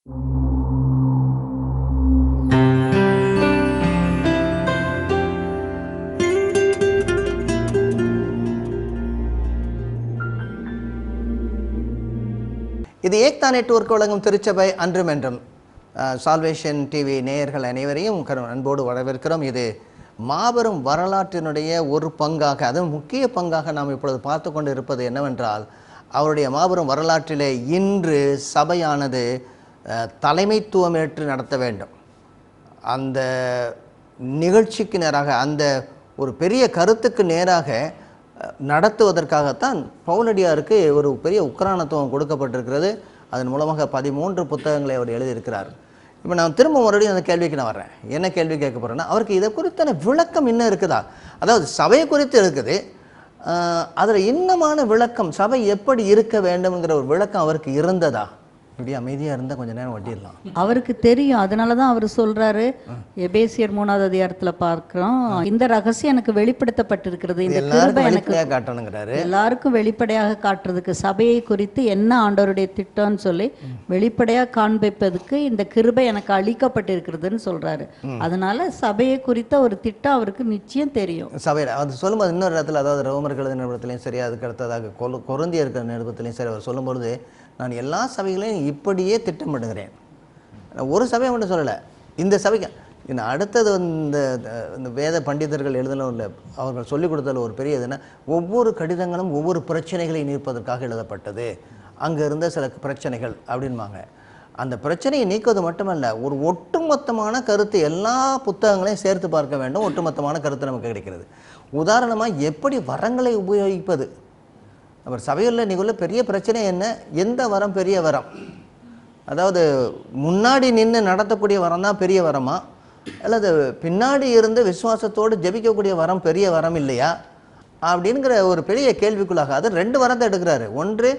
இது ஏக்தா நெட்வொர்க் வழங்கும் திருச்சபை அன்றும் என்றும் சால்வேஷன் டிவி நேயர்கள் அனைவரையும் அன்போடு வரவேற்கிறோம். இது மாபெரும் வரலாற்றினுடைய ஒரு பங்காக, அதுவும் முக்கிய பங்காக நாம் இப்பொழுது பார்த்து கொண்டு இருப்பது என்னவென்றால், அவருடைய மாபெரும் வரலாற்றிலே இன்று சபையானது தலைமைத்துவமேற்று நடத்த வேண்டும். அந்த நிகழ்ச்சிக்கு நேராக, அந்த ஒரு பெரிய கருத்துக்கு நேராக நடத்துவதற்காகத்தான் பவுலடியாருக்கு ஒரு பெரிய உக்ரானத்துவம் கொடுக்கப்பட்டிருக்கிறது. அதன் மூலமாக 13 புத்தகங்களை அவர் எழுதியிருக்கிறார். இப்போ நான் திரும்ப மறுபடியும் அந்த கேள்விக்கு நான் வர்றேன். என்ன கேள்வி கேட்க போகிறேன்னா, அவருக்கு இதை குறித்தான விளக்கம் இன்னும் இருக்குதா? அதாவது சபையை குறித்து இருக்குது, அதில் இன்னமான விளக்கம், சபை எப்படி இருக்க வேண்டும்ங்கிற ஒரு விளக்கம் அவருக்கு இருந்ததா? இப்படி அமைதியாக இருந்தால் கொஞ்சம் நேரம் வட்டிடலாம். அவருக்கு தெரியும். அதனால தான் அவர் சொல்றாரு, எபேசியர் 3வது அதிகாரத்தில் பார்க்கிறோம், இந்த ரகசியம் எனக்கு வெளிப்படுத்தப்பட்டிருக்கிறது, இந்த கிருபை எனக்கு காட்டணுங்கிறாரு. எல்லாருக்கும் வெளிப்படையாக காட்டுறதுக்கு, சபையை குறித்து என்ன ஆண்டவருடைய திட்டம்னு சொல்லி வெளிப்படையாக காண்பிப்பதுக்கு இந்த கிருபை எனக்கு அளிக்கப்பட்டிருக்கிறதுன்னு சொல்றாரு. அதனால சபையை குறித்த ஒரு திட்டம் அவருக்கு நிச்சயம் தெரியும். சபையில் அது சொல்லும்போது இன்னொரு இடத்துல, அதாவது ரோமர்கள் நிருபத்திலையும் சரி, அதுக்கு அடுத்ததாக கொரிந்தியர் நிருபத்திலையும் சரி, அவர் சொல்லும்பொழுது, நான் எல்லா சபைகளையும் இப்படியே திட்டமிடுகிறேன். ஒரு சபையை மட்டும் சொல்லலை, இந்த சபைக்கு இன்னும் அடுத்தது இந்த வேத பண்டிதர்கள் எழுதின அவர்கள் சொல்லிக் கொடுத்ததில் ஒரு பெரிய இதுன்னா, ஒவ்வொரு கடிதங்களும் ஒவ்வொரு பிரச்சனைகளை நீர்ப்பதற்காக எழுதப்பட்டது. அங்கே இருந்த சில பிரச்சனைகள் அப்படின்பாங்க. அந்த பிரச்சனையை நீக்குவது மட்டுமல்ல, ஒரு ஒட்டுமொத்தமான கருத்து, எல்லா புத்தகங்களையும் சேர்த்து பார்க்க வேண்டும். ஒட்டுமொத்தமான கருத்து நமக்கு கிடைக்கிறது. உதாரணமாக, எப்படி வரங்களை உபயோகிப்பது. அவர் சபையில் இன்றைக்குள்ள பெரிய பிரச்சனை என்ன? எந்த வரம் பெரிய வரம்? அதாவது முன்னாடி நின்று நடத்தக்கூடிய வரம் தான் பெரிய வரமா, அல்லது பின்னாடி இருந்து விசுவாசத்தோடு ஜெபிக்கக்கூடிய வரம் பெரிய வரம் இல்லையா அப்படிங்கிற ஒரு பெரிய கேள்விக்குள்ளாக அது 2 வரத்தை எடுக்கிறாரு. ஒன்று,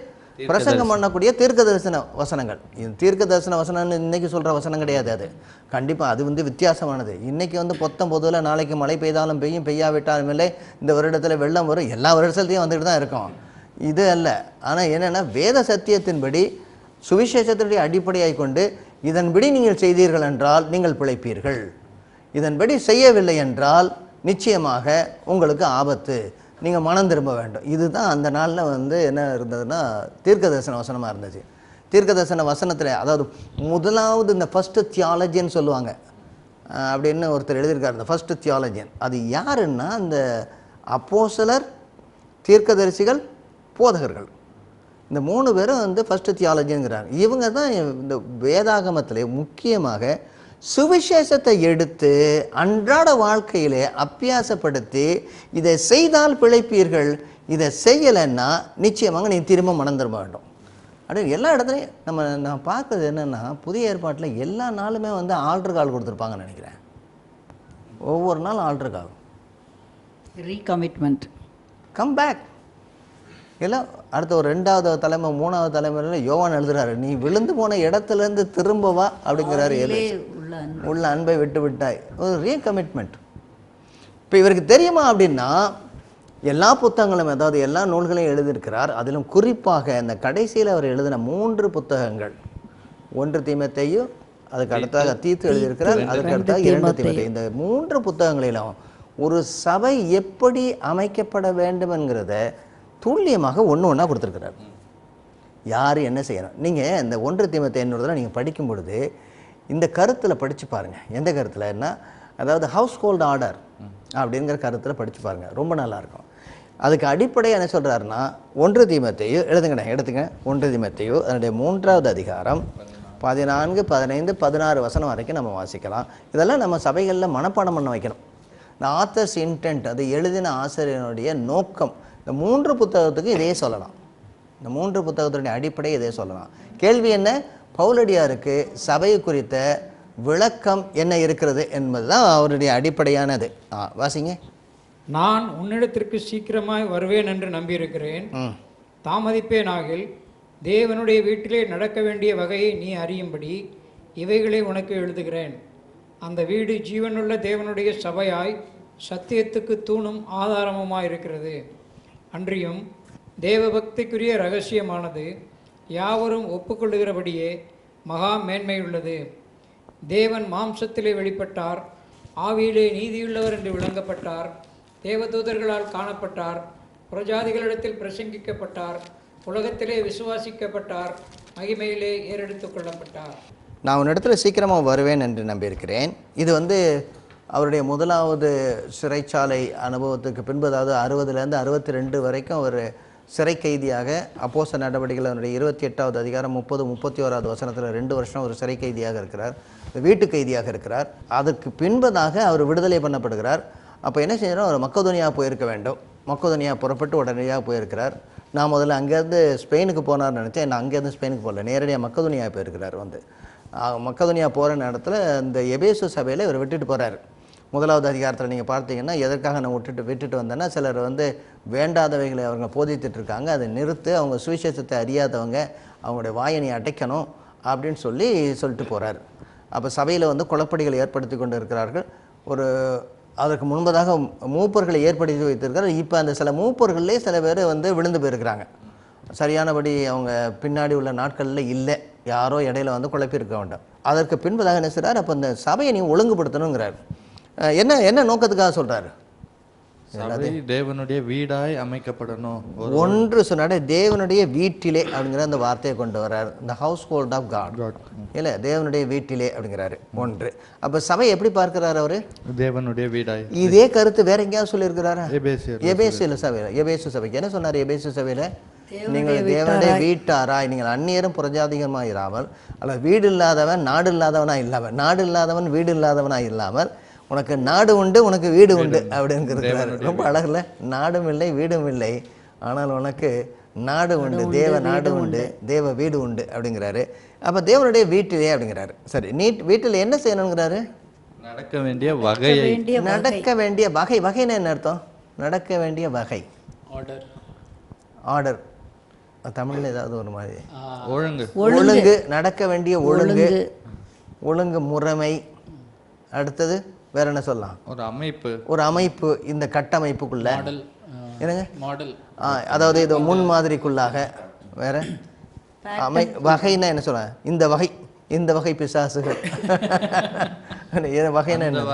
பிரசங்கம் பண்ணக்கூடிய தீர்க்க தரிசன வசனங்கள். இது தீர்க்க தரிசன வசனம்னு இன்னைக்கு சொல்கிற வசனம் கிடையாது. அது கண்டிப்பாக அது வித்தியாசமான. இன்னைக்கு பொத்தம் பொதுவில் நாளைக்கு மழை பெய்தாலும் பெய்யும், பெய்யாவிட்டாலும் இல்லை, இந்த வருடத்தில் வெள்ளம் வரும், எல்லா வருஷத்துலையும் வந்துட்டு தான் இருக்கும். இது அல்ல. ஆனால் என்னென்னா, வேத சத்தியத்தின்படி சுவிசேஷத்தினுடைய அடிப்படையாக கொண்டு இதன்படி நீங்கள் செய்தீர்கள் என்றால் நீங்கள் பிழைப்பீர்கள், இதன்படி செய்யவில்லை என்றால் நிச்சயமாக உங்களுக்கு ஆபத்து, நீங்கள் மனம் திரும்ப வேண்டும். இதுதான் அந்த நாளில் என்ன இருந்ததுன்னா, தீர்க்க தரிசன வசனமாக இருந்துச்சு. தீர்க்க தரிசன வசனத்தில், அதாவது முதலாவது இந்த ஃபஸ்ட்டு தியாலஜின்னு சொல்லுவாங்க அப்படின்னு ஒருத்தர் எழுதியிருக்காரு. இந்த ஃபஸ்ட்டு தியாலஜியன் அது யாருன்னா, அந்த அப்போஸ்தலர், தீர்க்கதரிசிகள், போதகர்கள், இந்த 3 பேரும் ஃபஸ்ட்டு தியாலஜிங்கிறாங்க. இவங்க தான் இந்த வேதாகமத்திலே முக்கியமாக சுவிசேஷத்தை எடுத்து அன்றாட வாழ்க்கையிலே அபியாசப்படுத்தி, இதை செய்தால் பிழைப்பீர்கள், இதை செய்யலைன்னா நிச்சயமாக நீ திரும்ப மனம் திரும்ப வேண்டும் அப்படின்னு எல்லா இடத்துலையும் நான் பார்க்குறது என்னென்னா, புதிய ஏற்பாட்டில் எல்லா நாளுமே ஆல்டர் கால் கொடுத்துருப்பாங்கன்னு நினைக்கிறேன். ஒவ்வொரு நாள் ஆல்டர் கால், ரீகமிட்மெண்ட், கம் பேக். இல்லை, அடுத்த ஒரு 2வது தலைமை 3வது தலைமுறையில் யோவான் எழுதுறாரு, நீ விழுந்து போன இடத்துலேருந்து திரும்பவா அப்படிங்கிறாரு. உள்ள அன்பை விட்டு விட்டாய், ஒரு ரீகமிட்மெண்ட். இப்போ இவருக்கு தெரியுமா அப்படின்னா, எல்லா புத்தகங்களும், அதாவது எல்லா நூல்களையும் எழுதியிருக்கிறார். அதிலும் குறிப்பாக இந்த கடைசியில் அவர் எழுதின 3 புத்தகங்கள், 1 தீமோத்தேயு, அதுக்கு அடுத்தாக தீத்து எழுதியிருக்கிறார், அதுக்கு அடுத்தாக 2 தீமோத்தேயு. இந்த 3 புத்தகங்களிலும் ஒரு சபை எப்படி அமைக்கப்பட வேண்டும் என்கிறத துல்லியமாக ஒன்றா கொடுத்துருக்கிறார். யார் என்ன செய்யணும். நீங்கள் இந்த 1 தீமோத்தேயுன்றதில் நீங்கள் படிக்கும் பொழுது இந்த கருத்தில் படித்து பாருங்கள். எந்த கருத்தில்னா, அதாவது ஹவுஸ் ஹோல்ட் ஆர்டர் அப்படிங்கிற கருத்தில் படித்து பாருங்கள், ரொம்ப நல்லாயிருக்கும். அதுக்கு அடிப்படை என்ன சொல்கிறாருன்னா, 1 தீமோத்தேயு எடுத்துங்க 1 தீமோத்தேயு அதனுடைய 3வது அதிகாரம் 14, 15, 16 வசனம் வரைக்கும் நம்ம வாசிக்கலாம். இதெல்லாம் நம்ம சபைகளில் மனப்பாடம் பண்ண வைக்கணும். இந்த ஆத்தர்ஸ் இன்டென்ட், அது எழுதின ஆசிரியனுடைய நோக்கம். இந்த 3 புத்தகத்துக்கு இதே சொல்லலாம். இந்த 3 புத்தகத்தினுடைய அடிப்படை இதே சொல்லலாம். கேள்வி என்ன? பவுலடியாருக்கு சபை குறித்த விளக்கம் என்ன இருக்கிறது என்பதுதான் அவருடைய அடிப்படையானது. வாசிங்க. நான் உன்னிடத்திற்கு சீக்கிரமாய் வருவேன் என்று நம்பியிருக்கிறேன், தாமதிப்பேனாகில் தேவனுடைய வீட்டிலே நடக்க வேண்டிய வகையை நீ அறியும்படி இவைகளை உனக்கு எழுதுகிறேன். அந்த வீடு ஜீவனுள்ள தேவனுடைய சபையாய் சத்தியத்துக்கு தூணும் ஆதாரமுமாயிருக்கிறது. அன்றியும் தேவபக்திக்குரிய இரகசியமானது யாவரும் ஒப்புக்கொள்ளுகிறபடியே மகா மேன்மையுள்ளது. தேவன் மாம்சத்திலே வெளிப்பட்டார், ஆவியிலே நீதியுள்ளவர் என்று விளங்கப்பட்டார், தேவதூதர்களால் காணப்பட்டார், புறஜாதிகளிடத்தில் பிரசங்கிக்கப்பட்டார், உலகத்திலே விசுவாசிக்கப்பட்டார், மகிமையிலே ஏறெடுத்துக் கொள்ளப்பட்டார். நான் உன்னிடத்துல சீக்கிரமாக வருவேன் என்று நம்பியிருக்கிறேன். இது அவருடைய முதலாவது சிறைச்சாலை அனுபவத்துக்கு பின்பு, அதாவது 60லேருந்து 62 வரைக்கும் ஒரு சிறை கைதியாக அப்போஸ்தலர் நடவடிக்கைகள் அவருடைய 28வது அதிகாரம் 30-31வது வசனத்தில் 2 வருஷம் ஒரு சிறை கைதியாக இருக்கிறார், வீட்டு கைதியாக இருக்கிறார். அதற்கு பின்பதாக அவர் விடுதலை பண்ணப்படுகிறார். அப்போ என்ன செய்யணும், அவர் மக்கதோனியா போயிருக்க வேண்டும். மக்கதோனியா புறப்பட்டு உடனடியாக போயிருக்கிறார். நான் முதல்ல அங்கேருந்து ஸ்பெயினுக்கு போனார்னு நினச்சேன். நான் அங்கேருந்து ஸ்பெயினுக்கு போகல, நேரடியாக மக்கதோனியா போயிருக்கிறார். மக்கதோனியா போகிற நேரத்தில் இந்த எபேசு சபையில் இவர் விட்டுட்டு போகிறார். முதலாவது அதிகாரத்தில் நீங்கள் பார்த்தீங்கன்னா, எதற்காக நான் விட்டுட்டு வந்தேன்னா, சிலர் வேண்டாதவைகளை அவங்க போதித்துட்டு இருக்காங்க, அதை நிறுத்து, அவங்க சுவிசேஷத்தை அறியாதவங்க, அவங்களுடைய வாயனை அடைக்கணும் அப்படின்னு சொல்லிட்டு போகிறார். அப்போ சபையில் குழப்படிகளை ஏற்படுத்தி கொண்டு இருக்கிறார்கள். அதற்கு முன்பதாக மூப்பர்களை ஏற்படுத்தி வைத்திருக்கிறார். இப்போ அந்த சில மூப்பர்கள்லேயே சில பேர் விழுந்து போயிருக்கிறாங்க. சரியானபடி அவங்க பின்னாடி உள்ள நாட்களில் இல்லை, யாரோ இடையில குழப்பியிருக்க வேண்டாம். அதற்கு பின்பதாக என்ன செய்கிறார், அப்போ இந்த சபையை நீ ஒழுங்குபடுத்தணுங்கிறார். என்ன நோக்கத்துக்காக சொல்கிறாரு? தேவனுடைய வீடாய் அமைக்கப்படணும். ஒன்று சொன்னாடே தேவனுடைய வீட்டிலே அப்படிங்கிற அந்த வார்த்தையை கொண்டு வர்றாரு. இந்த ஹவுஸ் ஹோல்ட் ஆஃப் காட் இல்லை, தேவனுடைய வீட்டிலே அப்படிங்கிறாரு. ஒன்று. அப்போ சபை எப்படி பார்க்கிறாரு அவரு? தேவனுடைய வீடாய். இதே கருத்து வேற எங்கேயாவது சொல்லியிருக்கிறாரா? எபேசியர் சபையில். எபேசு சபைக்கு என்ன சொன்னார்? எபேசு சபையில் நீங்கள் தேவனுடைய வீட்டாராய், நீங்கள் அந்நியரும் புறஜாதிகமாக இராமல், அல்ல வீடு இல்லாதவன் நாடு இல்லாதவனாக இல்லாமல், நாடு இல்லாதவன் வீடு இல்லாதவனாக இல்லாமல், உனக்கு நாடு உண்டு உனக்கு வீடு உண்டு அப்படிங்கிறாரு. ரொம்ப அழகில், நாடும் இல்லை வீடும் இல்லை, ஆனால் உனக்கு நாடு உண்டு, தேவ நாடு உண்டு, தேவ வீடு உண்டு அப்படிங்கிறாரு. அப்போ தேவனுடைய வீட்டிலே அப்படிங்கிறாரு. சரி, வீட்டில் என்ன செய்யணுங்கிறாரு? நடக்க வேண்டிய வகை. நடக்க வேண்டிய வகை. வகைன்னு என்ன அர்த்தம்? நடக்க வேண்டிய வகை, ஆர்டர். தமிழில் ஏதாவது ஒரு மாதிரி ஒழுங்கு, நடக்க வேண்டிய ஒழுங்கு முறைமை. அடுத்தது வேற என்ன சொல்லலாம்? ஒரு அமைப்பு. இந்த கட்டமைப்புக்குள்ள என்னங்க மாடல், அதாவது இது முன்மாதிரிக்குள்ளாக. வேற வகைன்னா என்ன சொல்ல? இந்த வகை பிசாசுகள் வகைன்னா என்ன?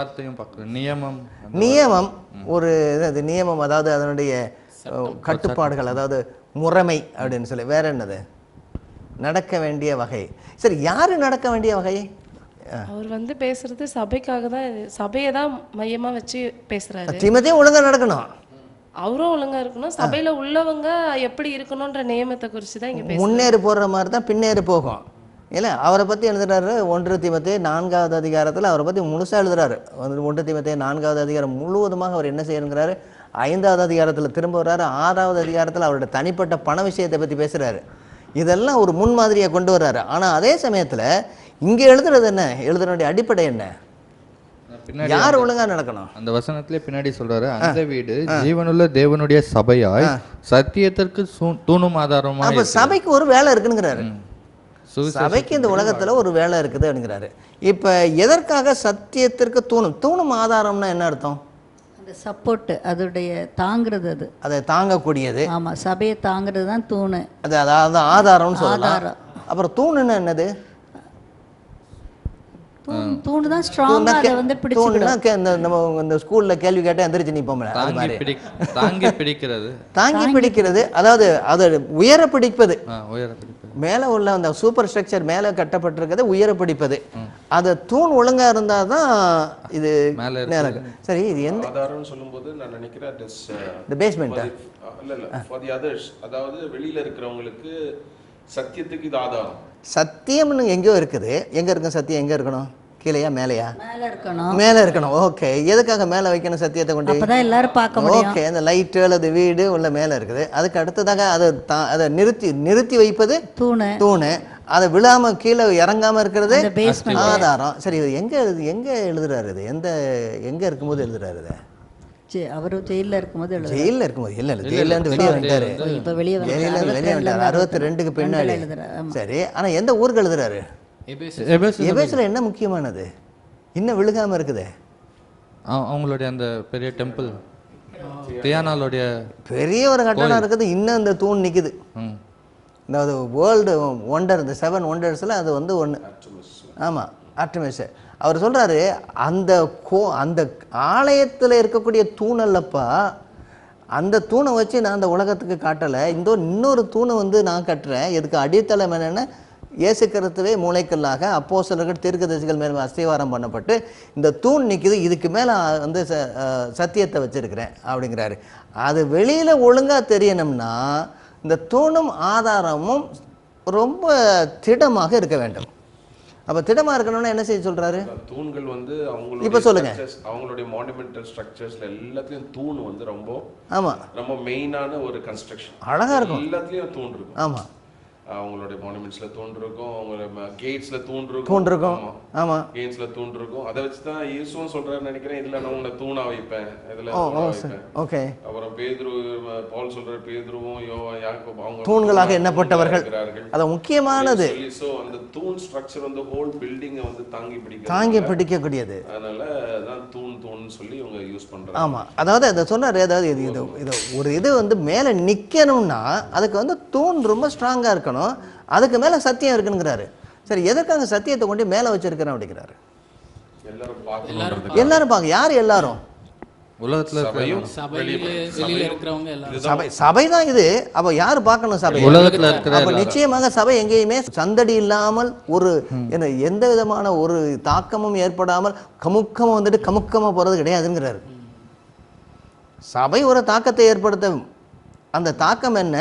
நியமம். ஒரு நியமம், அதாவது அதனுடைய கட்டுப்பாடுகள், அதாவது முறைமை அப்படின்னு சொல்லி. வேற என்னது? நடக்க வேண்டிய வகை. சரி, யாரு நடக்க வேண்டிய வகை? அவர் பேசுறது சபைக்காக தான், சபையை தான் மையமா வச்சு பேசுறாரு. தீமோத்தேயும் ஒழுங்கா நடக்கணும், அவரும் ஒழுங்கா இருக்கணும். சபையில உள்ளவங்க எப்படி இருக்கணும்ன்ற நியமத்தை குறித்து தான் இங்க முன்னேறி போடுற மாதிரி தான் பின்னேறி போகும் இல்லை. அவரை பற்றி எழுதுறாரு 1 தீமோத்தேயு 4வது அதிகாரத்தில் அவரை பற்றி முழுசாக எழுதுறாரு. 1 தீமோத்தேயு 4வது அதிகாரம் முழுவதுமாக அவர் என்ன செய்யணுங்கிறாரு. 5வது அதிகாரத்தில் திரும்ப வர்றாரு. 6வது அதிகாரத்தில் அவருடைய தனிப்பட்ட பண விஷயத்தை பற்றி பேசுகிறாரு. இதெல்லாம் ஒரு முன்மாதிரியை கொண்டு வர்றாரு. ஆனால் அதே சமயத்தில் இங்கே எழுதுறது என்ன? எழுதுறதுடைய அடிப்படை என்ன? யார் ஒழுங்கா நடக்கணும்? அந்த வசனத்திலே பின்னாடி சொல்றாரு, அந்த வீடு ஜீவனுள்ள தேவனுடைய சபையாய் சத்தியத்திற்கு தூணும் ஆதாரமா. அப்ப சபைக்கு ஒரு வேலை இருக்குங்கிறாரு. சபைக்கு இந்த உலகத்துல ஒரு வேலை இருக்குது அப்படிங்கிறாரு. இப்ப எதற்காக சத்தியத்திற்கு தூணும் ஆதாரம்னா என்ன அர்த்தம்? அந்த சப்போர்ட், அதோடைய தாங்கிறது, அதை தாங்கக்கூடியது. ஆமா, சபையை தாங்கிறது தான் தூணு. அதாவது ஆதாரம்னு சொல்லலாம். அப்புறம் தூணுன்னா என்னது? தூணு தான் ஸ்ட்ராங்கா அதை பிடிச்சுக்கிடும். நம்ம இந்த ஸ்கூல்ல கேள்வி கேட்டா எந்திரிச்சு நிப்போம்ல, அது மாதிரி தாங்கி பிடிக்கிறது. அதாவது அதை உயர பிடிப்பது. மேல உள்ள அந்த சூப்பர் ஸ்ட்ரக்சர் மேல கட்டப்பட்டிருக்கிறது உயர பிடிப்பது. அது தூண் ஒழுங்கா இருந்தாதான் இது மேல. சரி, இது எந்த ஆதாரம்னு சொல்லும்போது நான் நினைக்கிறேன் the basement இல்ல for the others, அதாவது வெளியில இருக்கிறவங்களுக்கு சத்தியத்துக்கு இது ஆதாரம். சத்தியம்னு எங்கேயோ இருக்குது. எங்க இருக்கும் சத்தியம்? எங்க இருக்கணும்? கீழையா மேலையா? மேல இருக்கணும். ஓகே, எதுக்காக மேல வைக்கணும் சத்தியத்தை கொண்டு? அப்பதான் எல்லாரும் பார்க்க முடியும். ஓகே, அந்த லைட் அல்லது வீடு உள்ள மேல இருக்குது. அதுக்கு அடுத்ததாக அதை நிறுத்தி வைப்பது தூணு. அதை விழாம கீழே இறங்காம இருக்கிறது ஆதாரம். சரி, இது எங்க எழுதுறாரு? இது எங்க இருக்கும்போது எழுதுறாரு? இது அவரு ஜெயில இருக்கும்போது இல்ல ஜெயில இருந்து வெளியே வந்துட்டாரு. வெளியே வந்துட்டாரு 62க்கு பின்னாடி. சரி, ஆனா எந்த ஊருக்கு எழுதுறாரு? எபேசுல என்ன முக்கியமானது இன்னும் விழுகாம இருக்குது? அவங்களுடைய அந்த பெரிய டெம்பிள், தியானாளுடைய பெரிய ஒரு கட்டணம் இருக்குது. இன்னும் அந்த தூண் நிக்குது. அதாவது வேர்ல்டு ஒண்டர், இந்த 7 ஒண்டர்ஸில் அது வந்து ஒன்று. ஆமாம், ஆர்டமிஸ். அவர் சொல்கிறாரு, அந்த ஆலயத்தில் இருக்கக்கூடிய தூணல்லப்பா, அந்த தூணை வச்சு நான் அந்த உலகத்துக்கு காட்டலை, இன்னொரு தூணை வந்து நான் கட்டுறேன். இதுக்கு அடித்தளம் என்னென்னா இயேசு கிறிஸ்துவே மூளைக்கல்லாக அப்போஸ்தலர்கள் தீர்க்கதரிசிகள் மேலே அஸ்திவாரம் பண்ணப்பட்டு இந்த தூண் நிற்குது, இதுக்கு மேலே வந்து சத்தியத்தை வச்சுருக்கிறேன் அப்படிங்கிறாரு. அது வெளியில் ஒழுங்காக தெரியணும்னா இந்த தூணும் ஆதாரமும் ரொம்ப திடமாக இருக்க வேண்டும். அப்போ திடமாக இருக்கணும்னா என்ன செய்ய சொல்கிறாரு? தூண்கள் வந்து இப்போ சொல்லுங்க, அவங்களுடைய மானுமெண்டல் ஸ்ட்ரக்சர்ஸ்ல எல்லாத்துலயும் தூண் வந்து ஆமாம் ரொம்ப மெயினான ஒரு கன்ஸ்ட்ரக்ஷன். அழகாக இருக்கும், எல்லாத்துலயும் தூண் இருக்கும். ஆமாம், அவங்களுடைய மானுமெண்ட்ஸ்ல தூண் இருக்கும், அவங்க கேட்ஸ்ல தூண் இருக்கும். ஆமா, கேட்ஸ்ல தூண் இருக்கும். அதை வச்சு தான் இயேசுவும் சொல்றாரு நினைக்கிறேன், இதுல நான் உங்களை தூணா வைப்பேன், இதுல வைப்பேன். ஓகே. அப்புறம் பவுல் சொல்றாரு, பேதுருவும் யாக்கோபு அவங்க தூண்களாக எண்ணப்பட்டவர்கள். அது முக்கியமானது. சோ அந்த தூண் ஸ்ட்ரக்சர் வந்து ஹோல் பில்டிங்கை வந்து தாங்கி பிடிக்கக்கூடியது. அதனால தான் தூண் சொல்லி இவங்க யூஸ் பண்றாங்க. ஆமா, அதாவது அதை சொன்னாரு, அதாவது இது ஒரு இது வந்து மேல நிக்கணும்னா அதுக்கு வந்து தூண் ரொம்ப ஸ்ட்ராங்கா இருக்கணும், அதுக்கு மேல சத்தியம் இருக்குங்கிறாரு. சரி, எதற்காக சத்தியத்தை கொண்டு மேல வச்சிருக்கிறேன் அப்படிங்கிறாரு? எல்லாரும் பாங்க. யார் எல்லாரும்? உலகத்துல சபை தான் இது. அப்ப யாரு பார்க்கணும் சபை? உலகத்துல இருக்கிற. அப்ப நிச்சயமாக சபை எங்கேயுமே சந்தடி இல்லாமல் ஒரு எந்த விதமான ஒரு தாக்கமும் ஏற்படாமல் கமுக்கமா வந்துட்டு கமுக்கமா போறது கிடையாதுங்கிறாரு. சபை ஒரு தாக்கத்தை ஏற்படுத்தும். அந்த தாக்கம் என்ன?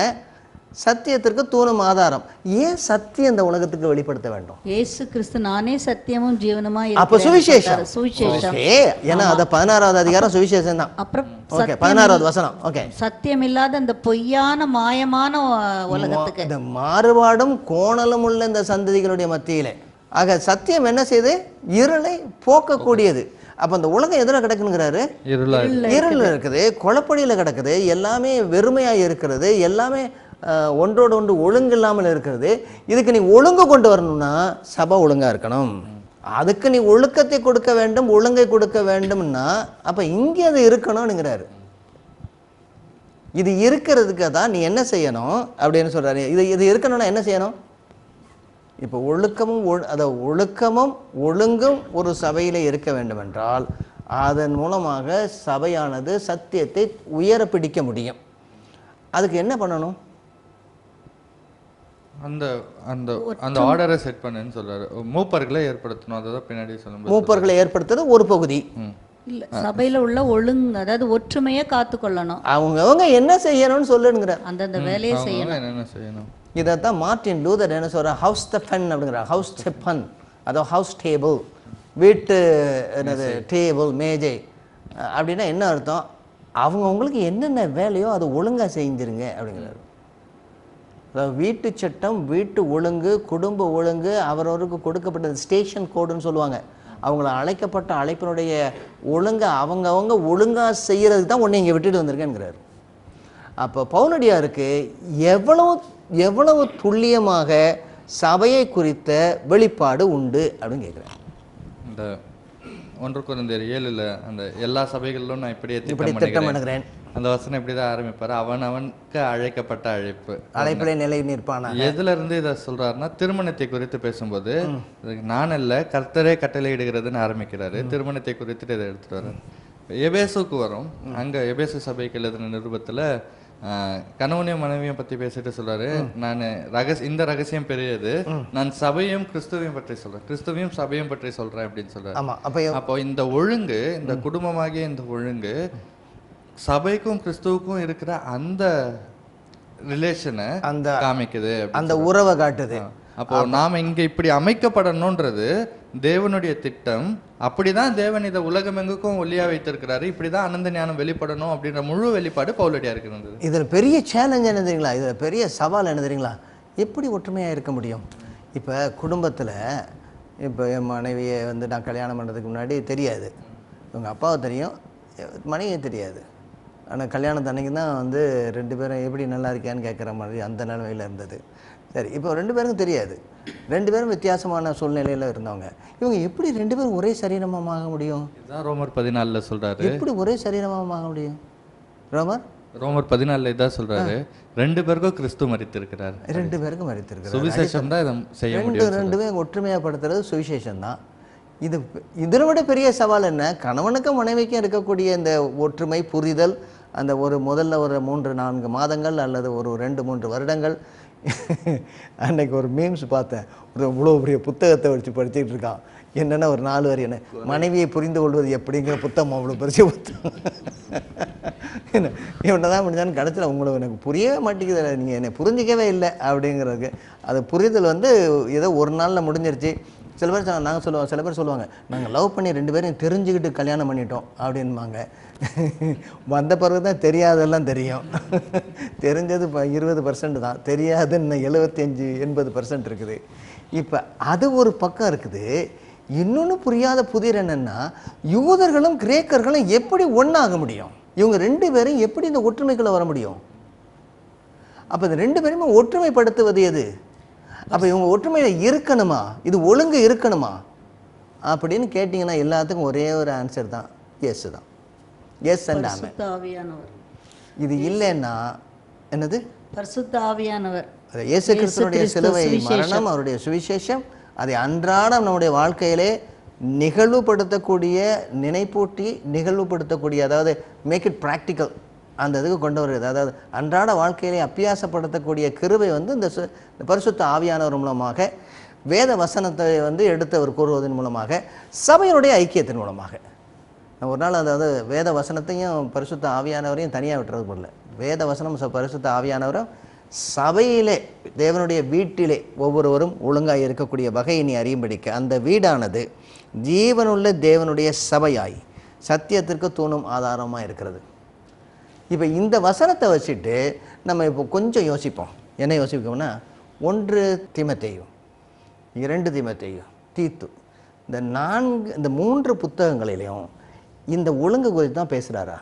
சத்தியத்திற்கு தூணும் ஆதாரம். ஏன் சத்தியம் இந்த உலகத்துக்கு வெளிப்படுத்த வேண்டும்? இயேசு கிறிஸ்து நானே சத்தியமும் ஜீவனுமா அப்ப சுவிசேஷம். சுவிசேஷம் ஏன்னா அது 16வது அதிகாரம் சுவிசேஷம் தான். அப்புறம் ஓகே, 16வது வசனம். ஓகே. சத்தியம் இல்லாத இந்த பொய்யான மாயமான உலகத்துக்கு, இந்த மாறுபாடும் கோணலும் உள்ள இந்த சந்ததிகளுடைய மத்தியிலே, ஆக சத்தியம் என்ன செய்யுது? இருளை போக்கக்கூடியது. அப்ப அந்த உலகம் எதுல கிடக்குங்கிறாரு? இருள் இருக்குது, குழப்படியில கிடக்குது, எல்லாமே வெறுமையா இருக்கிறது, எல்லாமே ஒன்றோடு ஒன்று ஒழுங்கு இல்லாமல் இருக்கிறது. இதுக்கு நீ ஒழுங்கு கொண்டு வரணும்னா சபை ஒழுங்கா இருக்கணும். அதுக்கு நீ ஒழுக்கத்தை கொடுக்க வேண்டும், ஒழுங்கை கொடுக்க வேண்டும்னா அப்ப இங்கே அது இருக்கணும்ங்கிறாரு. இது இருக்கிறதுக்கு தான் நீ என்ன செய்யணும் அப்படின்னு சொல்றாரு. இது இருக்கணும்னா என்ன செய்யணும்? இப்போ ஒழுக்கமும் ஒழுங்கும் ஒரு சபையில இருக்க வேண்டும் என்றால் அதன் மூலமாக சபையானது சத்தியத்தை உயர பிடிக்க முடியும். அதுக்கு என்ன பண்ணணும்? அந்த அந்த அந்த ஆர்டரை செட் பண்ணுன்னு சொல்றாரு. மூப்பர்களை ஏற்படுத்தணும். அதான் பின்னாடி சொல்லும்போது மூப்பர்களை ஏற்படுத்துறது ஒரு பகுதி இல்ல, சபையில உள்ள ஒழுங்கு, அதாவது ஒற்றுமையை காத்துக்கொள்ளணும். அவங்க என்ன செய்யணும்னு சொல்லுங்கிற அந்தந்த வேலையை செய்யணும். என்ன செய்யணும்? இதைத்தான் மார்ட்டின் லூதர் என்ன சொல்ற, ஹவுஸ் ஸ்டெஃபன் அப்படிங்கிறார். ஹவுஸ் ஸ்டெஃபன், அதாவது ஹவுஸ் டேபிள், வீட்டு என்னது டேபிள், மேஜை அப்படின்னா என்ன அர்த்தம்? அவங்களுக்கு என்னென்ன வேலையோ அதை ஒழுங்கா செஞ்சிருங்க அப்படிங்கிறாரு. அதாவது வீட்டு சட்டம், வீட்டு ஒழுங்கு, குடும்ப ஒழுங்கு, அவரவருக்கு கொடுக்கப்பட்ட ஸ்டேஷன் கோடுன்னு சொல்லுவாங்க. அவங்கள அழைக்கப்பட்ட அழைப்பினுடைய ஒழுங்கை அவங்க ஒழுங்கா செய்யறதுக்கு தான் ஒன்று இங்கே விட்டுட்டு வந்திருக்கேங்கிறாரு. அப்போ பவுலடியாருக்கு எவ்வளவு துல்லியமாக சபையை குறித்த வெளிப்பாடு உண்டு அப்படின்னு கேட்குறேன். இந்த 1 கொரிந்தியர் 7 அந்த எல்லா சபைகளிலும் நான் இப்படி திட்டம் பண்ணுகிறேன். அந்த வசனம் இப்படிதான் ஆரம்பிப்பாரு. அவனுக்கு அழைக்கப்பட்ட அழைப்பிலே நிலை நிற்பானா. எதுல இருந்து இதை சொல்றாருன்னா, திருமணத்தை குறித்து பேசும்போது நான் அல்ல கர்த்தரே கட்டளையிடுகிறதுன்னு ஆரம்பிக்கிறாரு. திருமணத்தை குறித்துட்டு இதை எடுத்துட்டு வர்றாரு. எபேசுக்கு வரும். அங்க எபேசு சபைக்கு எழுதின நிருபத்துல கணவனையும் மனைவியும் பத்தி பேசிட்டு சொல்றாரு, நான் இந்த ரகசியம் பெரியது, நான் சபையும் கிறிஸ்துவையும் பற்றி சொல்றேன், கிறிஸ்துவையும் சபையும் பற்றி சொல்றேன் அப்படின்னு சொல்றாரு. அப்போ இந்த ஒழுங்கு, இந்த குடும்பமாகிய இந்த ஒழுங்கு சபைக்கும் கிறிஸ்துவுக்கும் இருக்கிற அந்த ரிலேஷனை காமிக்குது, அந்த உறவை காட்டுது. அப்போ நாம இங்க இப்படி அமைக்கப்படணும்ன்றது தேவனுடைய திட்டம். அப்படிதான் தேவன் இதை உலகம் எங்குக்கும் ஒளியா வைத்திருக்கிறாரு. இப்படிதான் அனந்த ஞானம் வெளிப்படணும் அப்படின்ற முழு வெளிப்பாடு பவுலடியாருக்கு இருந்தது. இதுல பெரிய சேலஞ்ச் என்ன தெரியுங்களா? இதுல பெரிய சவால் என்ன தெரியுங்களா? எப்படி ஒற்றுமையா இருக்க முடியும்? இப்ப குடும்பத்துல இப்போ என் மனைவியை வந்து நான் கல்யாணம் பண்ணுறதுக்கு முன்னாடி தெரியாது, இவங்க அப்பாவை தெரியும், மனைவியை தெரியாது. ஆனால் கல்யாணத்து அன்னைக்கு தான் வந்து 2 பேரும் எப்படி நல்லா இருக்கியான்னு கேட்குற மாதிரி அந்த நிலைமையில் இருந்தது. சரி, இப்போ 2 பேருக்கும் தெரியாது, 2 பேரும் வித்தியாசமான சூழ்நிலையில் இருந்தவங்க. இவங்க எப்படி 2 பேரும் ஒரே சரீரமாக முடியும்? இதுதான் ரோமர் 14 சொல்கிறாரு. எப்படி ஒரே சரீரமாக முடியும்? ரோமர் ரோமர் 14 இதான் சொல்றாரு, 2 பேருக்கும் கிறிஸ்து மரித்திருக்கிறார். 2 பேருக்கும் மரித்திருக்கிறார். சுவிசேஷம் தான் இதை செய்ய முடியும். ரெண்டுமே ஒற்றுமையாகப்படுத்துறது சுவிசேஷம் தான். இதை விட பெரிய சவால் என்ன? கணவனுக்கும் மனைவிக்கும் இருக்கக்கூடிய இந்த ஒற்றுமை புரிதல், அந்த முதல்ல ஒரு 3-4 மாதங்கள் அல்லது ஒரு 2-3 வருடங்கள். அன்னைக்கு ஒரு மீம்ஸ் பார்த்தேன், இவ்வளோ பெரிய புத்தகத்தை வச்சு படிச்சுட்டு இருக்கான். என்னென்னா ஒரு 4 வரி, என்ன மனைவியை புரிந்து கொள்வது எப்படிங்கிற புத்தகம், அவ்வளோ பெரிய புத்தகம். என்ன இவனை தான் முடிஞ்சான்னு கடைசியில் உங்களுக்கு எனக்கு புரியவே மாட்டேங்குது, நீங்கள் என்னை புரிஞ்சிக்கவே இல்லை அப்படிங்கிறதுக்கு. அது புரிதல் ஏதோ ஒரு நாளில் முடிஞ்சிருச்சு. சில பேர் சில பேர் சொல்லுவாங்க, நாங்கள் லவ் பண்ணி 2 பேரும் தெரிஞ்சுக்கிட்டு கல்யாணம் பண்ணிட்டோம் அப்படின்பாங்க. வந்த பிறகு தான் தெரியாதெல்லாம் தெரியும். தெரிஞ்சது 20% தான், தெரியாதுன்னு 75-80% இருக்குது. இப்போ அது ஒரு பக்கம் இருக்குது. இன்னொன்று புரியாத புதிர் என்னென்னா, யூதர்களும் கிரேக்கர்களும் எப்படி ஒன்றாக முடியும்? இவங்க 2 பேரும் எப்படி இந்த ஒற்றுமைக்குள்ளே வர முடியும்? அப்போ இந்த 2 பேருமே ஒற்றுமைப்படுத்துவது எது? அப்போ இவங்க ஒற்றுமையில் இருக்கணுமா? இது ஒழுங்கு இருக்கணுமா அப்படின்னு கேட்டிங்கன்னா எல்லாத்துக்கும் ஒரே ஒரு ஆன்சர் தான், எஸ் தான். எஸ் அண்ட் ஆமென். ஆவியானவர். இது இல்லைன்னா என்னது? பரிசுத்த ஆவியானவர். இயேசு கிறிஸ்துவினுடைய சிலுவை மரணம், அவருடைய சுவிசேஷம், அதை அன்றாடம் நம்முடைய வாழ்க்கையிலே நிகழ்வுபடுத்தக்கூடிய, நினைப்பூட்டி நிகழ்வுபடுத்தக்கூடிய, அதாவது மேக் இட் ப்ராக்டிக்கல், அந்த இதுக்கு கொண்டு வருகிறது. அதாவது அன்றாட வாழ்க்கையிலே அப்பியாசப்படுத்தக்கூடிய கிருபை இந்த பரிசுத்த ஆவியானவர் மூலமாக, வேத வசனத்தை எடுத்து அவர் கூறுவதன் மூலமாக, சபையினுடைய ஐக்கியத்தின் மூலமாக. ஒரு நாள் அதாவது வேத வசனத்தையும் பரிசுத்த ஆவியானவரையும் தனியாக விட்டுறது போல, வேத வசனம் பரிசுத்த ஆவியானவரும் சபையிலே, தேவனுடைய வீட்டிலே ஒவ்வொருவரும் ஒழுங்காக இருக்கக்கூடிய வகையை நீ அறியும்படிக்க, அந்த வீடானது ஜீவனுள்ள தேவனுடைய சபையாய் சத்தியத்திற்கு தூணும் ஆதாரமாக இருக்கிறது. இப்போ இந்த வசனத்தை வச்சுட்டு நம்ம இப்போ கொஞ்சம் யோசிப்போம். என்ன யோசிப்போம்னா, 1 தீமோத்தேயு, 2 தீமோத்தேயு, தீத்து, இந்த 3 புத்தகங்களிலையும் இந்த ஒழுங்கு குறித்து தான் பேசுகிறாரா?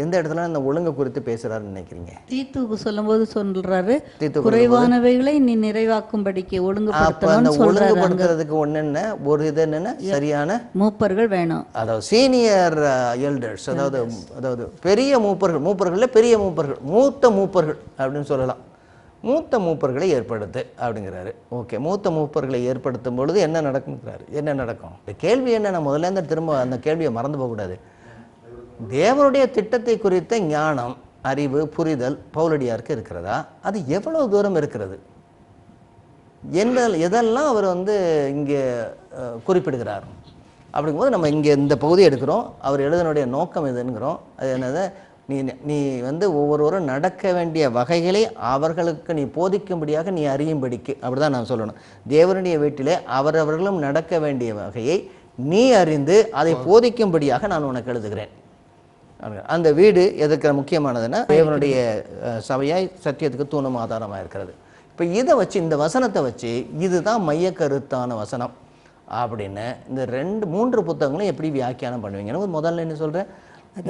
எந்த இடத்துல இந்த ஒழுங்கு குறித்து பேசுகிறாருன்னு நினைக்கிறீங்க? தீத்துக்கு சொல்லும்போது சொல்றாரு, குறைவானவைகளை நீ நிறைவாக்கும்படிக்கு ஒழுங்குபடுத்துறதுக்கு ஒண்ணு ஒரு இது என்னன்னா, சரியான மூப்பர்கள் வேணும். அதாவது சீனியர் எல்டர்ஸ், அதாவது பெரிய மூப்பர்கள்ல பெரிய மூப்பர்கள், மூத்த மூப்பர்கள் அப்படின்னு சொல்லலாம். மூத்த மூப்பர்களை ஏற்படுத்து அப்படிங்கிறாரு. ஓகே, மூத்த மூப்பர்களை ஏற்படுத்தும் பொழுது என்ன நடக்குங்கிறாரு. என்ன நடக்கும்? இந்த கேள்வி என்ன, நான் முதல்ல இருந்து திரும்ப அந்த கேள்வியை மறந்து போகக்கூடாது. தேவனுடைய திட்டத்தை குறித்த ஞானம், அறிவு, புரிதல் பவுலடியாருக்கு இருக்கிறதா? அது எவ்வளவு தூரம் இருக்கிறது? எதெல்லாம் அவர் இங்கே குறிப்பிடுகிறார்? அப்படிங்கும்போது நம்ம இங்கே இந்த பகுதியை எடுக்கிறோம். அவர் எழுதனுடைய நோக்கம் எதுங்கிறோம். அது என்னது? நீ ஒவ்வொருவரும் நடக்க வேண்டிய வகைகளை அவர்களுக்கு நீ போதிக்கும்படியாக நீ அறியும்படிக்கு, அப்படிதான் நான் சொல்லணும். தேவனுடைய வீட்டிலே அவரவர்களும் நடக்க வேண்டிய வகையை நீ அறிந்து அதை போதிக்கும்படியாக நான் உனக்கு எழுதுகிறேன். அந்த வீடு எதற்கு முக்கியமானதுன்னா, தேவனுடைய சபையாய் சத்தியத்துக்கு தூணும் ஆதாரமாக இருக்கிறது. இப்போ இதை வச்சு, இந்த வசனத்தை வச்சு, இதுதான் மைய கருத்தான வசனம் அப்படின்னு இந்த 3 புத்தகங்களும் எப்படி வியாக்கியானம் பண்ணுவீங்கன்னு முதல்ல என்ன சொல்கிறேன்,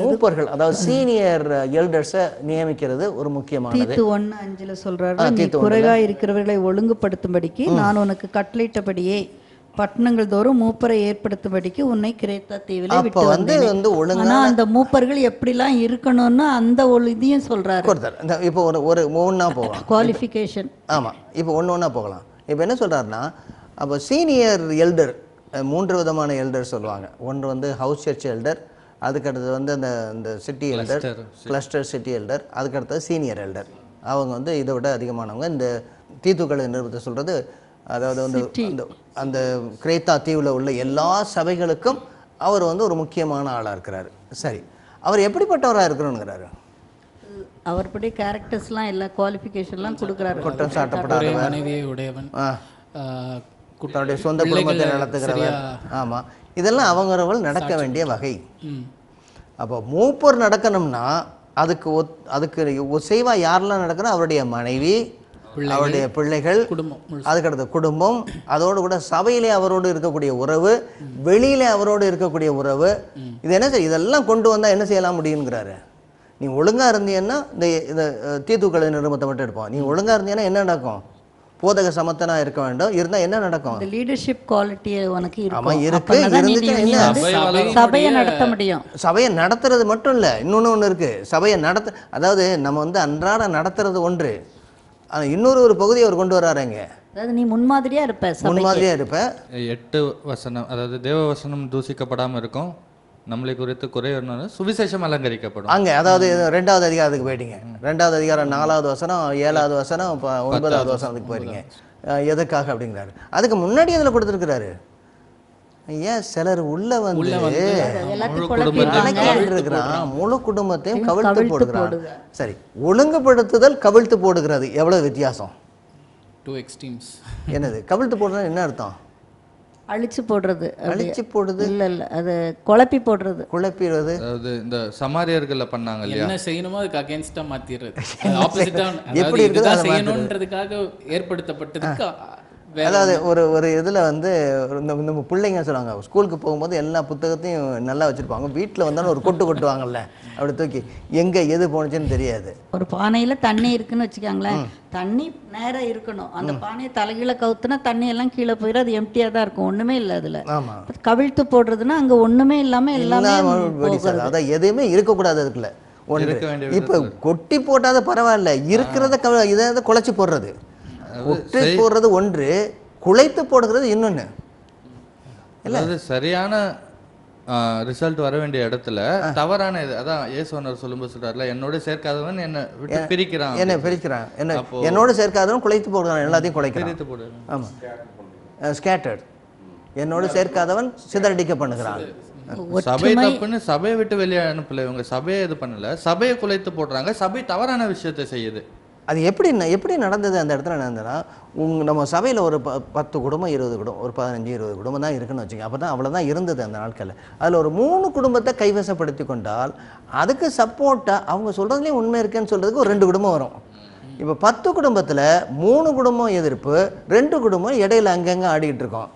மூப்பர்கள், அதாவது சீனியர் எல்டர்ஸை நியமிக்கிறது ஒரு முக்கியமானது. தீத்து 1:5 சொல்றாரு, நீ குறைவாக இருக்கிறவர்களை ஒழுங்குபடுத்தும்படிக்கு நான் உனக்கு கட்டளையிட்டபடியே பட்டணங்கள் தோறும் மூப்பரை ஏற்படுத்தும்படிக்கு உன்னை கிரேத்தா தீவிலே விட்டு வந்தேன். ஆனா அந்த மூப்பர்கள் எப்படிலாம் இருக்கணும்னு அந்த இதையும் சொல்றாரு. இப்போ ஒரு ஒவ்வொன்றா போகலாம், குவாலிஃபிகேஷன். ஆமாம், இப்போ ஒவ்வொன்றா போகலாம். இப்போ என்ன சொல்றாருன்னா, அப்போ சீனியர் எல்டர் 3 விதமான எல்டர் சொல்லுவாங்க. ஒன்று ஹவுஸ் சர்ச் எல்டர், அதுக்கடுத்தது அந்த city elder, cluster city elder, அதுக்கடுத்தது சீனியர் எல்டர். அவங்க இதை விட அதிகமானவங்க. இந்த தீத்துக்களை நிறுவனத்தை சொல்கிறது, அதாவது அந்த கிரேத்தா தீவில் உள்ள எல்லா சபைகளுக்கும் அவர் ஒரு முக்கியமான ஆளாக இருக்கிறாரு. சரி, அவர் எப்படிப்பட்டவராக இருக்கிறோங்கிறாரு? அவர்படி கேரக்டர்ஸ்லாம் எல்லா குவாலிஃபிகேஷன்லாம் கொடுக்குறாரு. குற்றம் சாட்டப்படாதவர், மனைவியை உடையவன், தன்னுடைய சொந்த குடும்பத்தை நடத்துகிறவர், ஆமாம், இதெல்லாம் அவங்கவர்கள் நடக்க வேண்டிய வகை. அப்போ மூப்பர் நடக்கணும்னா அதுக்கு செய்வா யாரெல்லாம் நடக்கணும்? அவருடைய மனைவி, அவருடைய பிள்ளைகள், அதுக்கடுத்த குடும்பம், அதோடு கூட சபையிலே அவரோடு இருக்கக்கூடிய உறவு, வெளியிலே அவரோடு இருக்கக்கூடிய உறவு. இது என்ன செய்ய, இதெல்லாம் கொண்டு வந்தால் என்ன செய்யலாம் முடியுங்கிறாரு. நீ ஒழுங்காக இருந்தீங்கன்னா, இந்த தீத்துக்களை நிருபத்தை மட்டும் எடுப்போம். நீ ஒழுங்காக இருந்தீங்கன்னா என்ன நடக்கும்? போதக சமத்தனா இருக்க வேண்டும். இருந்தா என்ன நடக்கும்? இந்த லீடர்ஷிப் குவாலிட்டி உனக்கு ஆமா, இருக்கும். இருக்கு. அப்பதான் நீ இருந்துச்சுன்னா நீ என்ன? வந்து சபையை நடத்த முடியும். சபையை நடத்துறது மட்டும் இல்லை, இன்னொன்று ஒன்று இருக்குது. சபையை அதாவது நம்ம வந்து அன்றாட நடத்துறது ஒன்று, இன்னொரு பகுதியை அவர் கொண்டு வர்றாருங்க. அதாவது நீ முன்மாதிரியா இருப்ப, முன்மாதிரியா இருப்ப. 8 வசனம், அதாவது தேவ வசனம் தூசிக்கப்படாமல் இருக்கும், நம்மளை குறித்து குறை வரணும், சுவிசேஷம் அலங்கரிக்கப்படும். அங்கே அதாவது 2வது அதிகாரத்துக்கு போயிட்டீங்க. 2வது அதிகாரம் 4வது வசனம், 7வது வசனம், 9வது வசனத்துக்கு போயிருங்க. எதுக்காக அப்படிங்கிறாரு. அதுக்கு முன்னாடி அதில் கொடுத்துருக்கிறாரு. ஏன் சிலர் உள்ள வந்து இருக்கிறான், முழு குடும்பத்தையும் கவிழ்த்து போடுகிறான். சரி, ஒழுங்குபடுத்துதல் கவிழ்த்து போடுகிறது, எவ்வளவு வித்தியாசம்? 2 extremes. என்னது கவிழ்த்து போடுறது? என்ன அர்த்தம்? அழிச்சு போடுறது. அழிச்சு போடுது இல்ல இல்ல, அது குழப்பி போடுறது, குழப்பிடுறது. அதாவது இந்த சமாரியர்கள்ல பண்ணாங்க இல்லையா, என்ன செய்யணுமோ அதுக்கு அகைன்ஸ்டா மாத்திடுறது, ஆப்போசிட்டா. எப்படி இருக்குது இதுதான் செய்யணும்ன்றதுக்காக ஏற்படுத்தப்பட்டதுக்கு அதாவது ஒரு இதில் வந்து இந்த பிள்ளைங்க சொல்லுவாங்க, ஸ்கூலுக்கு போகும்போது எல்லா புத்தகத்தையும் நல்லா வச்சுருப்பாங்க, வீட்டில் வந்தாலும் ஒரு கொட்டு கொட்டுவாங்கல்ல, அப்படி தூக்கி எங்கே எது போனுச்சுன்னு தெரியாது. ஒரு பானையில் தண்ணி இருக்குன்னு வச்சுக்காங்களேன், தண்ணி நேராக இருக்கணும். அந்த பானையை தலைகீழ கவுத்துனா தண்ணி எல்லாம் கீழே போயிடும், அது எம்டியாக தான் இருக்கும், ஒன்றுமே இல்லை அதில். ஆமாம், கவிழ்த்து போடுறதுன்னா அங்கே ஒன்றுமே இல்லாமல் எல்லாமே அதான் எதுவுமே இருக்கக்கூடாது அதுக்குள்ள ஒன்று. இப்போ கொட்டி போட்டாத பரவாயில்ல, இருக்கிறத இதை குலைச்சி போடுறது, கொட்டி போடுறது ஒன்று, குலைத்து போடுறது இன்னொன்று. அதாவது சரியான ரிசல்ட் வர வேண்டிய இடத்துல தவறான இது. அதான் இயேசுவர் சொல்லும்போது சொல்றாருல, என்னோட சேர்க்காதவன் என்னை விட்டு பிரிக்கிறான், என்ன பிரிக்கிறான், என்னோட சேர்க்காதவன் குலைத்து போடுறான், எல்லாத்தையும் குலைக்கிறான். ஆமாம், ஸ்கேட்டர்ட். என்னோட சேர்க்காதவன் சிதறடிக்க பண்ணுகிறான். சபை தப்புன்னு சபையை விட்டு வெளியே அனுப்பல இவங்க, சபையை இது பண்ணல, சபையை குலைத்து போடுறாங்க, சபை தவறான விஷயத்தை செய்யுது. அது எப்படி நடந்தது அந்த இடத்துல நடந்ததுன்னா, நம்ம சபையில் ஒரு 10 குடும்பம் 20 குடும்பம், ஒரு 15-20 குடும்பம் தான் இருக்குன்னு வச்சுக்கோங்க. அப்போ தான் அவ்வளோதான் இருந்தது அந்த நாட்களில். அதில் ஒரு 3 குடும்பத்தை கைவசப்படுத்தி கொண்டால் அதுக்கு சப்போர்ட்டாக அவங்க சொல்கிறதுலேயும் உண்மை இருக்குன்னு சொல்கிறதுக்கு ஒரு 2 குடும்பம் வரும். இப்போ 10 குடும்பத்தில் 3 குடும்பம் எதிர்ப்பு, 2 குடும்பம் இடையில அங்கங்கே ஆடிக்கிட்டு இருக்கோம்.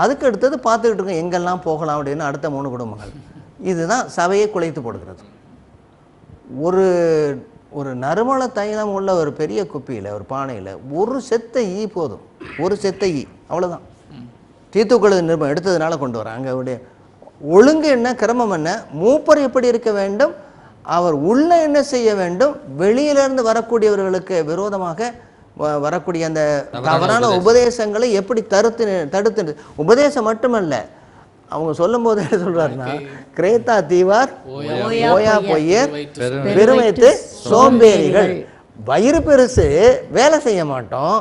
அதுக்கு அடுத்தது பார்த்துக்கிட்டு இருக்கோம் எங்கெல்லாம் போகலாம் அப்படின்னு அடுத்த 3 குடும்பங்கள். இதுதான் சபையை குலைத்து போடுகிறது. ஒரு நறுமண தைலம் உள்ள ஒரு பெரிய குப்பியில், ஒரு பானையில் ஒரு செத்த ஈ போதும், ஒரு செத்த ஈ, அவ்வளோதான். தீத்துக்குள்ள நிருபம் எடுத்ததுனால கொண்டு வராங்க. அவருடைய ஒழுங்கு என்ன, கிரமம் என்ன, மூப்பர் எப்படி இருக்க வேண்டும், அவர் உள்ள என்ன செய்ய வேண்டும், வெளியிலிருந்து வரக்கூடியவர்களுக்கு விரோதமாக வரக்கூடிய அந்த தவறான உபதேசங்களை எப்படி தடுத்து, உபதேசம் மட்டுமல்ல, அவங்க சொல்லும் போது என்ன சொல்றாருன்னா, கிரேத்தா தீவார், ஓயா பொய்யர், பெருமைத்து சோம்பேறிகள். வயிறு பெருசு, வேலை செய்ய மாட்டோம்,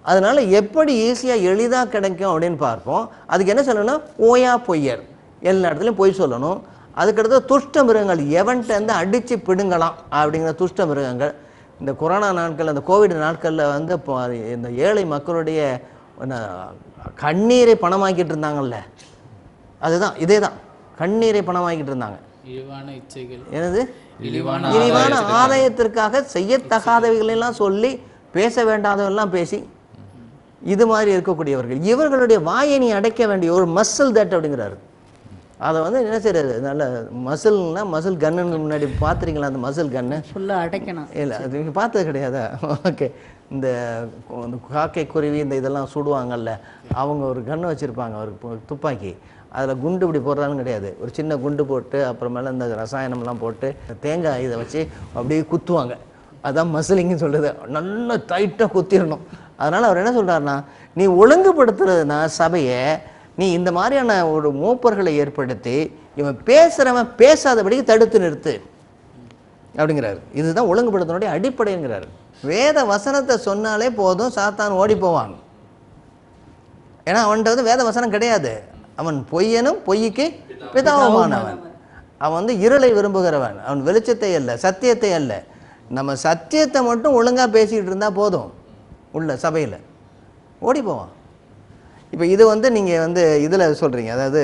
அதனால எப்படி ஈஸியாக எளிதாக கிடைக்கும் அப்படின்னு பார்ப்போம். அதுக்கு என்ன சொல்லணும், ஓயா பொய்யர், எல்லா இடத்துலையும் பொய் சொல்லணும். அதுக்கடுத்து துஷ்ட மிருகங்கள், எவன்கிட்ட வந்து அடித்து பிடுங்கலாம் அப்படிங்கிற துஷ்ட மிருகங்கள். இந்த கொரோனா நாட்கள், அந்த கோவிட் நாட்களில் வந்து இந்த ஏழை மக்களுடைய கண்ணீரை பணமாக்கிட்டு இருந்தாங்கல்ல, அதுதான் இதே தான், கண்ணீரை பணமாக்கிட்டு இருந்தாங்க. என்னது இழிவான ஆதாயத்திற்காக செய்யத்தகாதவைகளெல்லாம் சொல்லி, பேச வேண்டாதவெல்லாம் பேசி, இது மாதிரி இருக்கக்கூடியவர்கள், இவர்களுடைய வாயை நீ அடைக்க வேண்டிய ஒரு மசில் தட் அப்படிங்கிறாரு. அதை வந்து என்ன செய்யறது, நல்ல மசில்னா மசில் கன்னுன்னு முன்னாடி பார்த்துறீங்களா, அந்த மசில் கன்னு ஃபுல்லாக அடைக்கணும். இல்லை, அது நீங்கள் பார்த்தது கிடையாதா? ஓகே, இந்த காக்கை குருவி இந்த இதெல்லாம் சுடுவாங்கல்ல, அவங்க ஒரு கன்று வச்சுருப்பாங்க, ஒரு துப்பாக்கி, அதில் குண்டு இப்படி போடுறான்னு கிடையாது, ஒரு சின்ன குண்டு போட்டு அப்புறமேல இந்த ரசாயனம்லாம் போட்டு தேங்காய் இதை வச்சு அப்படியே குத்துவாங்க. அதான் மசிலிங்னு சொல்கிறது. நல்லா டைட்டாக குத்திடணும். அதனால் அவர் என்ன சொல்கிறாருன்னா, நீ ஒழுங்குபடுத்துறதுனா சபையை, நீ இந்த மாதிரியான ஒரு மூப்பர்களை ஏற்படுத்தி இவன் பேசுகிறவன் பேசாதபடிக்கு தடுத்து நிறுத்து அப்படிங்கிறாரு. இதுதான் ஒழுங்குபடுத்தினுடைய அடிப்படைங்கிறாரு. வேத வசனத்தை சொன்னாலே போதும், சாத்தான் ஓடி போவான். ஏன்னா அவன்கிட்ட வந்து வேத வசனம் கிடையாது. அவன் பொய்யனும் பொய்க்கு பிதாவுமானவன். அவன் வந்து இருளை விரும்புகிறவன், அவன் வெளிச்சத்தை அல்ல, சத்தியத்தை அல்ல. நம்ம சத்தியத்தை மட்டும் ஒழுங்காக பேசிக்கிட்டு இருந்தால் போதும், உள்ள சபையில் ஓடி போவான். இப்போ இது வந்து நீங்கள் வந்து இதில் சொல்கிறீங்க, அதாவது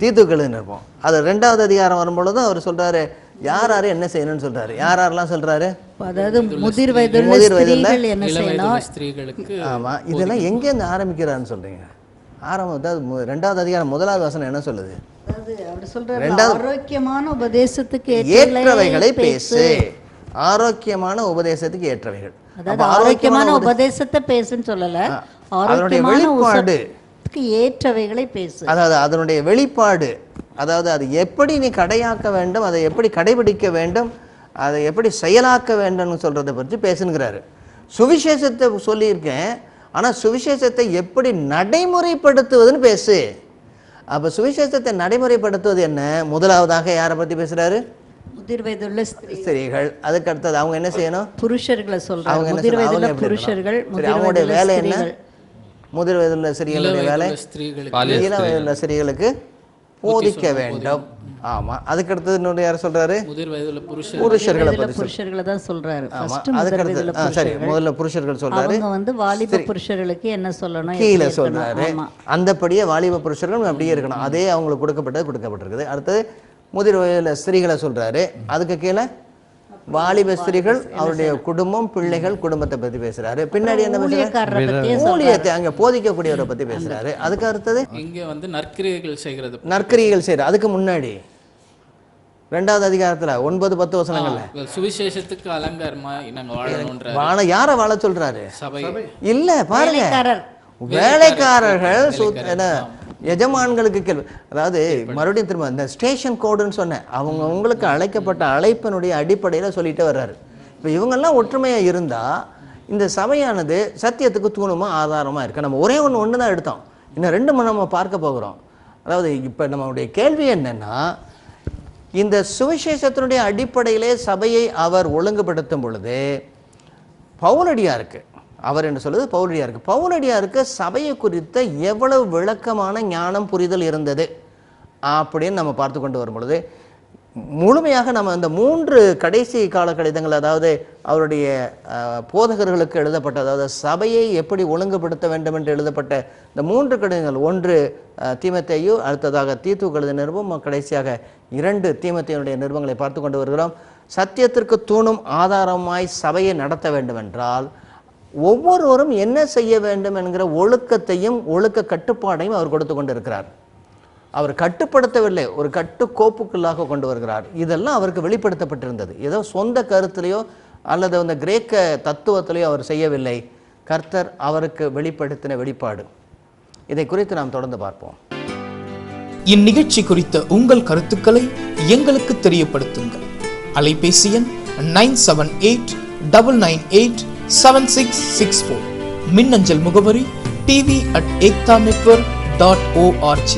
தீத்துக்களுன்னு இருப்போம். அது 2வது அதிகாரம் வரும்பொழுதும் அவர் சொல்கிறாரு, யார் யார் என்ன செய்யணும்னு சொல்கிறாரு. யாரெல்லாம் சொல்கிறாரு, அதாவது முதிர் வயதில் என்ன செய்யணும், ஸ்திரீகளுக்கு. ஆமாம், இதெல்லாம் எங்கேருந்து ஆரம்பிக்கிறான்னு சொல்கிறீங்க? அதாவது 2வது அதிகாரம் 1வது வசனம் என்ன சொல்லுது? அவர் சொல்றாரு, ஆரோக்கியமான உபதேசத்துக்கு ஏற்றவைகளை பேசு. ஆரோக்கியமான உபதேசத்துக்கு ஏற்றவைகள். அதாவது ஆரோக்கியமான உபதேசத்தை பேசுன்னு சொல்லல, ஆரோக்கியமான உபதேசத்துக்கு ஏற்றவைகளை பேசு. அதாவது அதனுடைய வெளிப்பாடு, அதாவது அது எப்படி நீ கடையாக்க வேண்டும், அதை எப்படி கடைபிடிக்க வேண்டும், அதை எப்படி செயலாக்க வேண்டும்னு சொல்றதை பற்றி பேசுங்கிறாரு. சுவிசேஷத்தை சொல்லியிருக்கேன், ஆனால் சுவிசேஷத்தை எப்படி நடைமுறைப்படுத்துவதுன்னு பேசு. அப்போ சுவிசேஷத்தை நடைமுறைப்படுத்துவது என்ன? முதலாவதாக யாரை பற்றி பேசுறாரு? முதிர் வயதுள்ள ஸ்திரீகள். அதுக்கு அடுத்தது அவங்க என்ன செய்யணும்? புருஷர்களை சொல்றாங்க. முதிர் வயதுள்ள புருஷர்கள், அவங்களுடைய வேலை என்ன? முதிர் வயதுள்ள ஸ்திரீகளுடைய வேலை இளம் வயதுள்ள ஸ்திரீகளுக்கு போதிக்க வேண்டும். ஆமா. அதுக்கு அடுத்தது இன்னொரு யார் சொல்றாரு? முதிர் வயதுள்ள புருஷர்களை தான் சொல்றாரு. அதுக்கு அடுத்து சரி, முதல்ல புருஷர்கள் சொல்றாரு. அவங்க வாலிப புருஷர்களுக்கு என்ன சொல்லணும் கீழே சொல்றாரு. அந்தபடியே வாலிப புருஷர்கள் அப்படியே இருக்கணும், அதே அவங்களுக்கு கொடுக்கப்பட்டிருக்குது. அடுத்தது முதிர் வயதுள்ள ஸ்திரீகளை சொல்றாரு. அதுக்கு கீழே வாலிப ஸ்திரீகள், அவருடைய குடும்பம், பிள்ளைகள், குடும்பத்தை பத்தி பேசுறாரு. பின்னாடி என்ன பேசுறாரு? ஊழியத்தை அங்க போதிக்கக்கூடியவரை பத்தி பேசுறாரு. அதுக்கு அடுத்தது இங்க நற்கிரியைகள் செய்கிறது, நற்கிரியைகள் செய்யறது. அதுக்கு முன்னாடி 2வது அதிகாரத்துல 9-10 வசனங்கள்ல சுவிசேஷத்துக்கு அலங்காரமா நாங்க வாழணும்ன்ற யார வாழ சொல்றாரு? சபை இல்ல, பாருங்க, வேலைக்காரர்கள் எஜமான்களுக்கு கேள்வி. அதாவது மறுபடியும் திரும்ப இந்த ஸ்டேஷன் கோடுன்னு சொன்னேன், அவங்க உங்களுக்கு அழைக்கப்பட்ட அழைப்பினுடைய அடிப்படையில் சொல்லிட்டு வர்றாரு. இப்போ இவங்கெல்லாம் ஒற்றுமையாக இருந்தால் இந்த சபையானது சத்தியத்துக்கு தூணுமா ஆதாரமாக இருக்கு. நம்ம ஒரே ஒன்று தான் எடுத்தோம், இன்னும் 2 நம்ம பார்க்க போகிறோம். அதாவது இப்போ நம்மளுடைய கேள்வி என்னன்னா, இந்த சுவிசேஷத்தினுடைய அடிப்படையிலே சபையை அவர் ஒழுங்குபடுத்தும் பொழுது பவுலடியாருக்கு, அவர் என்று சொல்லுது பவுலடியாருக்கு, பவுலடியாருக்கு சபையை குறித்த எவ்வளவு விளக்கமான ஞானம் புரிதல் இருந்தது அப்படின்னு நம்ம பார்த்து கொண்டு வரும் பொழுது முழுமையாக நம்ம இந்த 3 கடைசி கால கடிதங்கள், அதாவது அவருடைய போதகர்களுக்கு எழுதப்பட்ட, அதாவது சபையை எப்படி ஒழுங்குபடுத்த வேண்டும் என்று எழுதப்பட்ட இந்த 3 கடிதங்கள், 1 தீமோத்தேயு, அடுத்ததாக தீத்துவுக்கு எழுதிய நிருபம், கடைசியாக 2 தீமோத்தேயுடைய நிருபங்களை பார்த்து கொண்டு வருகிறோம். சத்தியத்திற்கு தூணும் ஆதாரமாய் சபையை நடத்த வேண்டும் என்றால் ஒவ்வொருவரும் என்ன செய்ய வேண்டும் என்கிற ஒழுக்கத்தையும் ஒழுக்க கட்டுப்பாடையும் அவர் கொடுத்து கொண்டு இருக்கிறார். அவர் கட்டுப்படுத்தவில்லை, ஒரு கட்டுக்கோப்புக்குள்ளாக கொண்டு வருகிறார். இதெல்லாம் அவருக்கு வெளிப்படுத்தப்பட்டிருந்தது. ஏதோ சொந்த கருத்திலேயோ அல்லது அந்த கிரேக்க தத்துவத்திலேயோ அவர் செய்யவில்லை. கர்த்தர் அவருக்கு வெளிப்படுத்தின வெளிப்பாடு. இதை குறித்து நாம் தொடர்ந்து பார்ப்போம். இந்நிகழ்ச்சி குறித்த உங்கள் கருத்துக்களை எங்களுக்கு தெரியப்படுத்துங்கள். அலைபேசி எண் 9789987664. மின்னஞ்சல் முகவரி tv@ektanetwork.org.